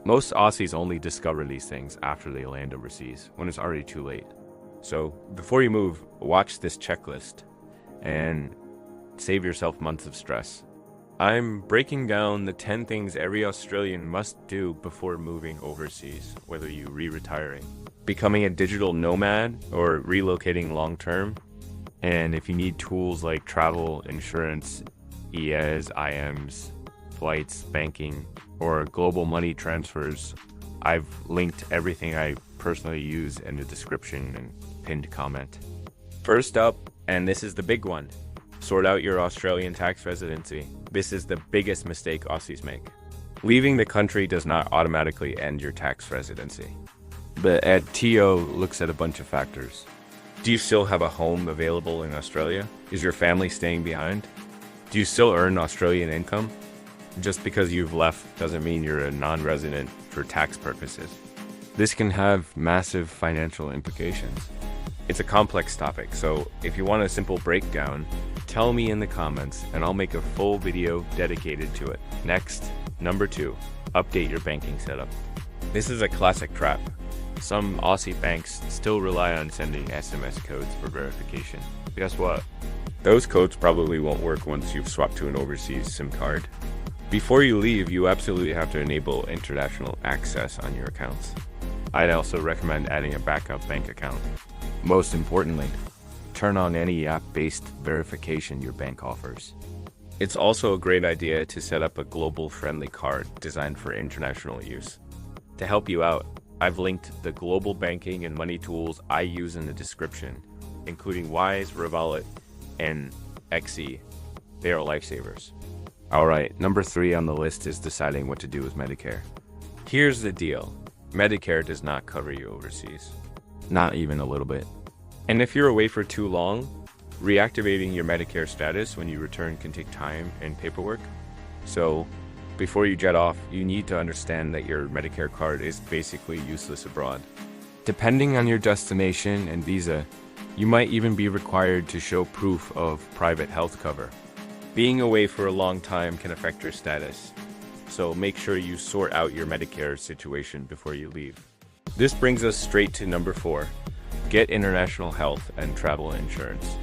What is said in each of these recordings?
Most Aussies only discover these things after they land overseas, when it's already too late. So before you move, watch this checklist and save yourself months of stress. I'm breaking down the 10 things every Australian must do before moving overseas, whether you re-retiring, becoming a digital nomad, or relocating long-term. And if you need tools like travel, insurance, EAs, IMs, flights, banking, or global money transfers, I've linked everything I personally use in the description and pinned comment. First up, and this is the big one, sort out your Australian tax residency. This is the biggest mistake Aussies make. Leaving the country does not automatically end your tax residency. But TO looks at a bunch of factors. Do you still have a home available in Australia? Is your family staying behind? Do you still earn Australian income? Just because you've left doesn't mean you're a non-resident for tax purposes. This can have massive financial implications. It's a complex topic, so if you want a simple breakdown, tell me in the comments and I'll make a full video dedicated to it. Next, number 2, update your banking setup. This is a classic trap. Some Aussie banks still rely on sending SMS codes for verification. Guess what? Those codes probably won't work once you've swapped to an overseas SIM card. Before you leave, you absolutely have to enable international access on your accounts. I'd also recommend adding a backup bank account. Most importantly, turn on any app-based verification your bank offers. It's also a great idea to set up a global-friendly card designed for international use. To help you out, I've linked the global banking and money tools I use in the description, including Wise, Revolut, and XE. They are lifesavers. Alright, number 3 on the list is deciding what to do with Medicare. Here's the deal. Medicare does not cover you overseas. Not even a little bit. And if you're away for too long, reactivating your Medicare status when you return can take time and paperwork. So, before you jet off, you need to understand that your Medicare card is basically useless abroad. Depending on your destination and visa, you might even be required to show proof of private health cover. Being away for a long time can affect your status, so make sure you sort out your Medicare situation before you leave. This brings us straight to number 4. Get international health and travel insurance.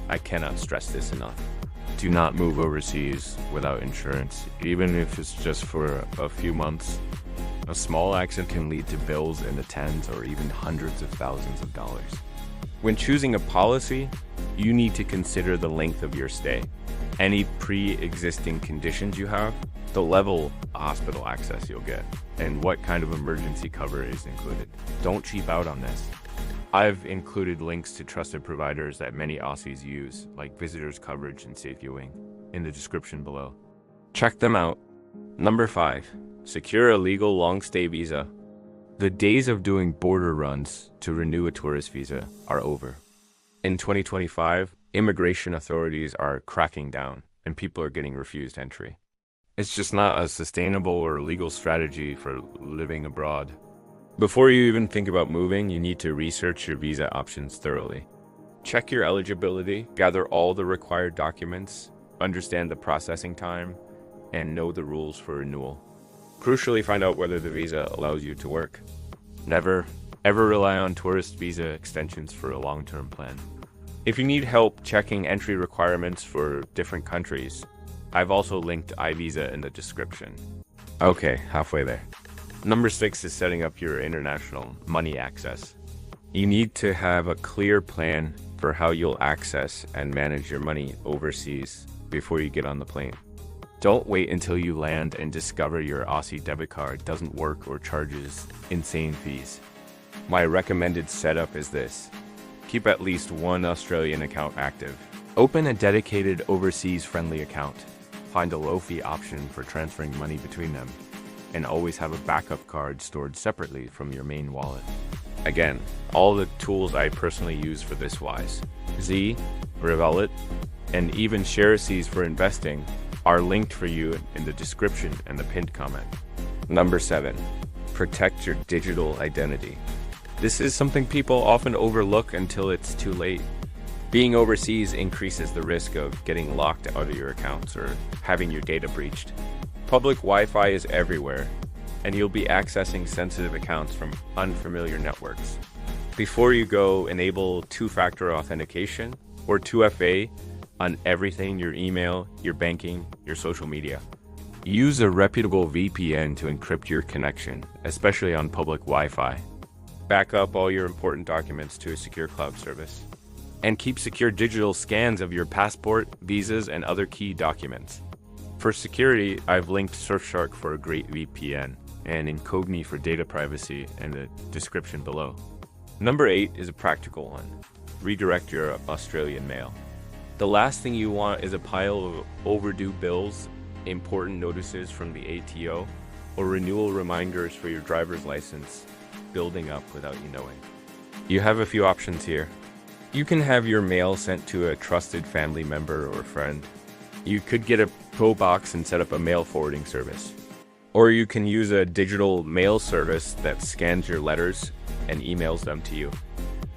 I cannot stress this enough. Do not move overseas without insurance, even if it's just for a few months. A small accident can lead to bills in the tens or even hundreds of thousands of dollars. When choosing a policy, you need to consider the length of your stay, any pre-existing conditions you have, the level of hospital access you'll get, and what kind of emergency cover is included. Don't cheap out on this. I've included links to trusted providers that many Aussies use, like Visitors Coverage and Safe Viewing, in the description below. Check them out. Number 5. Secure a legal long-stay visa. The days of doing border runs to renew a tourist visa are over. In 2025, immigration authorities are cracking down, and people are getting refused entry. It's just not a sustainable or legal strategy for living abroad. Before you even think about moving, you need to research your visa options thoroughly. Check your eligibility, gather all the required documents, understand the processing time, and know the rules for renewal. Crucially, find out whether the visa allows you to work. Never, ever rely on tourist visa extensions for a long-term plan. If you need help checking entry requirements for different countries, I've also linked iVisa in the description. Okay, halfway there. Number 6 is setting up your international money access. You need to have a clear plan for how you'll access and manage your money overseas before you get on the plane. Don't wait until you land and discover your Aussie debit card doesn't work or charges insane fees. My recommended setup is this. Keep at least one Australian account active. Open a dedicated overseas-friendly account. Find a low-fee option for transferring money between them. And always have a backup card stored separately from your main wallet. Again, all the tools I personally use for this Wise, Z, Revolut, and even Shareseas for investing are linked for you in the description and the pinned comment. Number 7, protect your digital identity. This is something people often overlook until it's too late. Being overseas increases the risk of getting locked out of your accounts or having your data breached. Public Wi-Fi is everywhere, and you'll be accessing sensitive accounts from unfamiliar networks. Before you go, enable two-factor authentication or 2FA on everything: your email, your banking, your social media. Use a reputable VPN to encrypt your connection, especially on public Wi-Fi. Back up all your important documents to a secure cloud service. And keep secure digital scans of your passport, visas, and other key documents. For security, I've linked Surfshark for a great VPN, and Incogni for data privacy in the description below. Number 8 is a practical one. Redirect your Australian mail. The last thing you want is a pile of overdue bills, important notices from the ATO, or renewal reminders for your driver's license building up without you knowing. You have a few options here. You can have your mail sent to a trusted family member or friend. You could get a PO box and set up a mail forwarding service. Or you can use a digital mail service that scans your letters and emails them to you.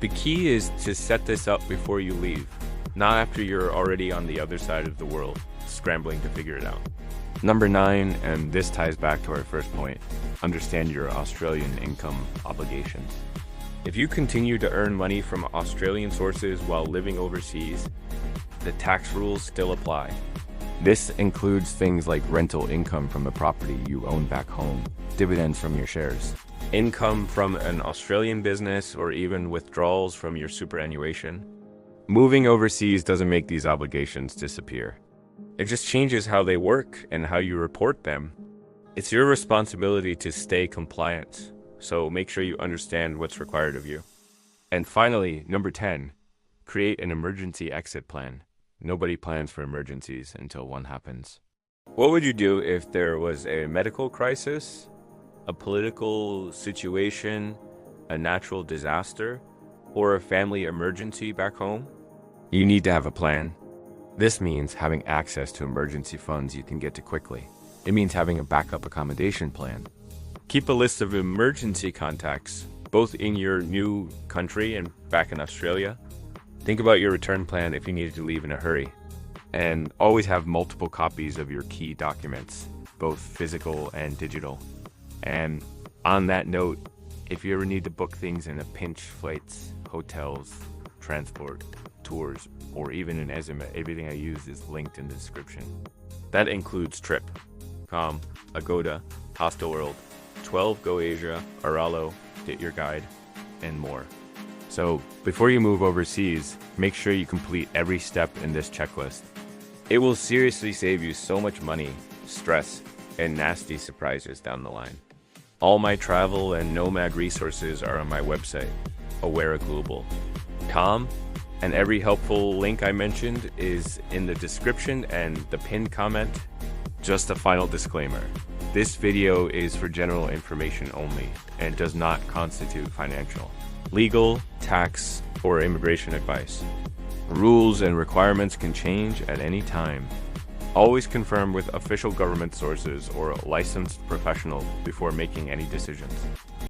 The key is to set this up before you leave, not after you're already on the other side of the world, scrambling to figure it out. Number 9, and this ties back to our first point, understand your Australian income obligations. If you continue to earn money from Australian sources while living overseas, the tax rules still apply. This includes things like rental income from a property you own back home, dividends from your shares, income from an Australian business, or even withdrawals from your superannuation. Moving overseas doesn't make these obligations disappear. It just changes how they work and how you report them. It's your responsibility to stay compliant, so make sure you understand what's required of you. And finally, number 10, create an emergency exit plan. Nobody plans for emergencies until one happens. What would you do if there was a medical crisis, a political situation, a natural disaster, or a family emergency back home? You need to have a plan. This means having access to emergency funds you can get to quickly. It means having a backup accommodation plan. Keep a list of emergency contacts, both in your new country and back in Australia. Think about your return plan if you needed to leave in a hurry. And always have multiple copies of your key documents, both physical and digital. And on that note, if you ever need to book things in a pinch, flights, hotels, transport, tours, or even an estimate, everything I use is linked in the description. That includes Trip, Com, Agoda, Hostelworld, 12 Go Asia, Aralo, Get Your Guide, and more. So before you move overseas, make sure you complete every step in this checklist. It will seriously save you so much money, stress, and nasty surprises down the line. All my travel and nomad resources are on my website, awaraglobal.com, and every helpful link I mentioned is in the description and the pinned comment. Just a final disclaimer. This video is for general information only and does not constitute financial, legal, tax, or immigration advice. Rules and requirements can change at any time. Always confirm with official government sources or a licensed professional before making any decisions.